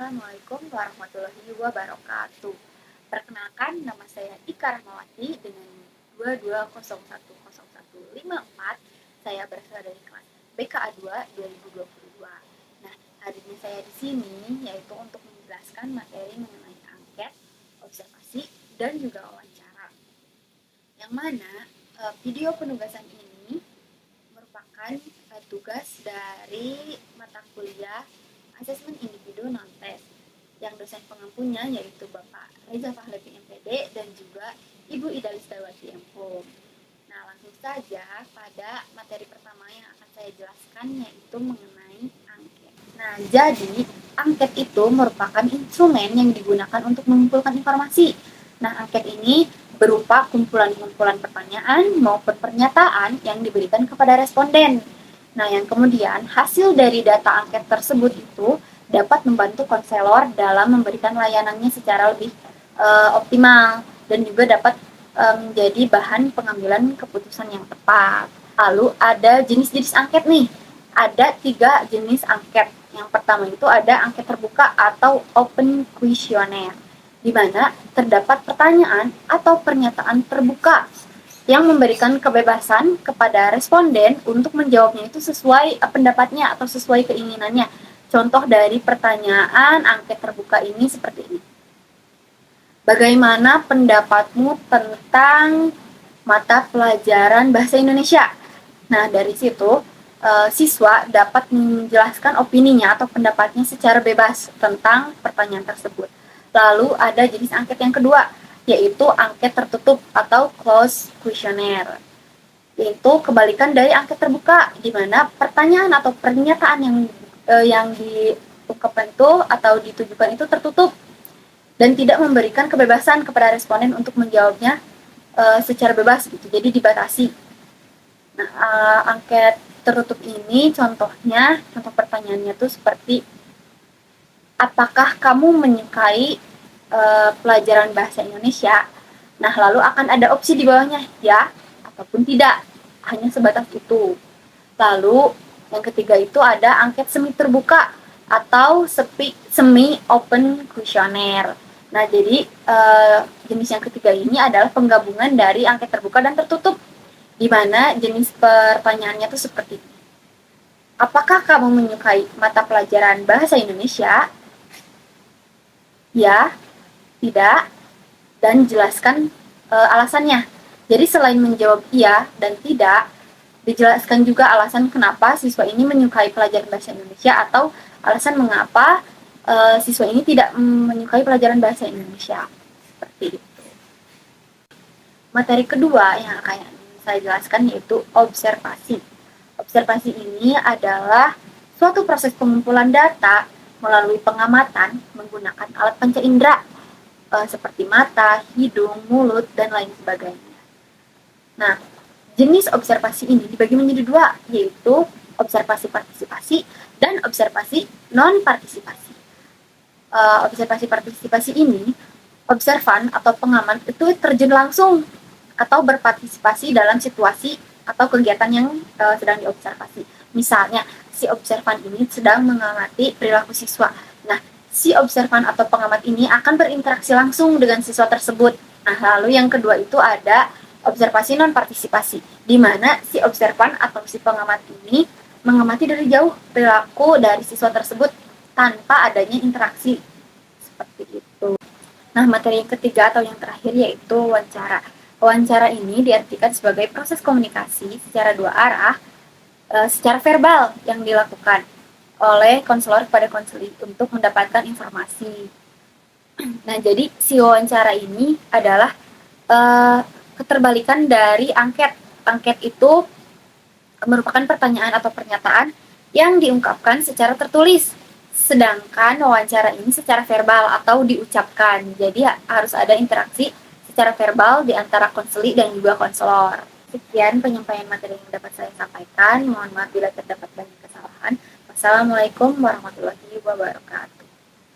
Assalamualaikum warahmatullahi wabarakatuh. Perkenalkan, nama saya Ika Rahmawati dengan 22010154. Saya berasal dari kelas BKA 2 2022. Nah, hari ini saya di sini yaitu untuk menjelaskan materi mengenai angket, observasi, dan juga wawancara. Yang mana video penugasan ini merupakan tugas dari mata kuliah Asesmen Individu Non-Tes yang dosen pengampunya yaitu Bapak Reza Fahlevi MPD dan juga Ibu Idalis Dawati M.Hum. Nah, langsung saja pada materi pertama yang akan saya jelaskan yaitu mengenai angket. Nah, jadi angket itu merupakan instrumen yang digunakan untuk mengumpulkan informasi. Nah, angket ini berupa kumpulan-kumpulan pertanyaan maupun pernyataan yang diberikan kepada responden. Nah, yang kemudian hasil dari data angket tersebut itu dapat membantu konselor dalam memberikan layanannya secara lebih optimal dan juga dapat menjadi bahan pengambilan keputusan yang tepat. Lalu ada jenis-jenis angket nih. Ada 3 jenis angket. Yang pertama itu ada angket terbuka atau open questionnaire, di mana terdapat pertanyaan atau pernyataan terbuka yang memberikan kebebasan kepada responden untuk menjawabnya itu sesuai pendapatnya atau sesuai keinginannya. Contoh dari pertanyaan angket terbuka ini seperti ini. Bagaimana pendapatmu tentang mata pelajaran bahasa Indonesia? Nah, dari situ siswa dapat menjelaskan opininya atau pendapatnya secara bebas tentang pertanyaan tersebut. Lalu ada jenis angket yang kedua, yaitu angket tertutup atau closed questionnaire. Yaitu kebalikan dari angket terbuka, di mana pertanyaan atau pernyataan yang diungkapkan itu atau ditujukan itu tertutup dan tidak memberikan kebebasan kepada responden untuk menjawabnya secara bebas gitu. Jadi dibatasi. Nah, angket tertutup ini contoh pertanyaannya tuh seperti apakah kamu menyukai pelajaran bahasa Indonesia? Nah, lalu akan ada opsi di bawahnya, ya ataupun tidak. Hanya sebatas itu. Lalu yang ketiga itu ada angket semi terbuka atau semi open questionnaire. Nah, jadi jenis yang ketiga ini adalah penggabungan dari angket terbuka dan tertutup, di mana jenis pertanyaannya itu seperti apakah kamu menyukai mata pelajaran bahasa Indonesia? Ya, tidak, dan jelaskan alasannya. Jadi selain menjawab iya dan tidak, dijelaskan juga alasan kenapa siswa ini menyukai pelajaran bahasa Indonesia atau alasan mengapa siswa ini tidak menyukai pelajaran bahasa Indonesia. Seperti itu. Materi kedua yang akan saya jelaskan yaitu observasi. Observasi ini adalah suatu proses pengumpulan data melalui pengamatan menggunakan alat panca indera seperti mata, hidung, mulut, dan lain sebagainya. Nah, jenis observasi ini dibagi menjadi 2, yaitu observasi partisipasi dan observasi non-partisipasi. Observasi partisipasi ini, observan atau pengamat itu terjun langsung atau berpartisipasi dalam situasi atau kegiatan yang sedang diobservasi. Misalnya, si observan ini sedang mengamati perilaku siswa. Nah, si observan atau pengamat ini akan berinteraksi langsung dengan siswa tersebut. Nah, lalu yang kedua itu ada observasi non-partisipasi, di mana si observan atau si pengamat ini mengamati dari jauh perilaku dari siswa tersebut tanpa adanya interaksi. Seperti itu. Nah, materi yang ketiga atau yang terakhir yaitu wawancara. Wawancara ini diartikan sebagai proses komunikasi secara 2 arah, secara verbal yang dilakukan oleh konselor kepada konseli untuk mendapatkan informasi. Nah, jadi si wawancara ini adalah keterbalikan dari angket. Angket itu merupakan pertanyaan atau pernyataan yang diungkapkan secara tertulis. Sedangkan wawancara ini secara verbal atau diucapkan. Jadi harus ada interaksi secara verbal di antara konseli dan juga konselor. Sekian penyampaian materi yang dapat saya sampaikan. Mohon maaf bila terdapat banyak kesalahan. Wassalamualaikum warahmatullahi wabarakatuh.